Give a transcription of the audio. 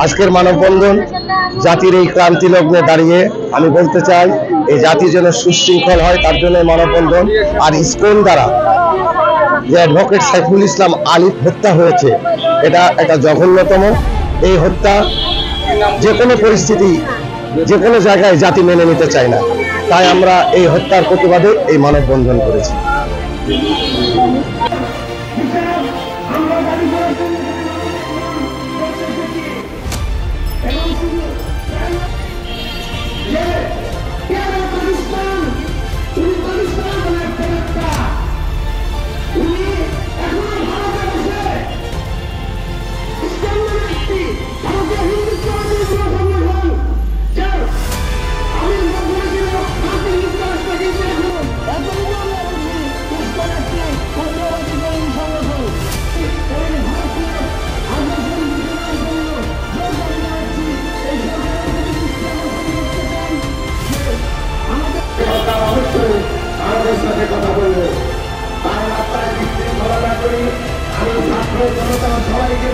আজকের মানববন্ধন জাতির এই ক্রান্তি লগ্নে দাঁড়িয়ে আমি বলতে চাই এই জাতি যেন সুশৃঙ্খল হয়, তার জন্য মানববন্ধন। আর ইসকন দ্বারা যে অ্যাডভোকেট সাইফুল ইসলাম আলিফ হত্যা হয়েছে, এটা একটা জঘন্যতম। এই হত্যা যে কোনো পরিস্থিতি, যে কোনো জায়গায় জাতি মেনে নিতে চায় না। তাই আমরা এই হত্যার প্রতিবাদে এই মানববন্ধন করেছি। আমাদের সাথে কথা বলবো, কারণ আপনারা বিশৃঙ্খলা না করি আমি ছাত্র জনতা সবাইকে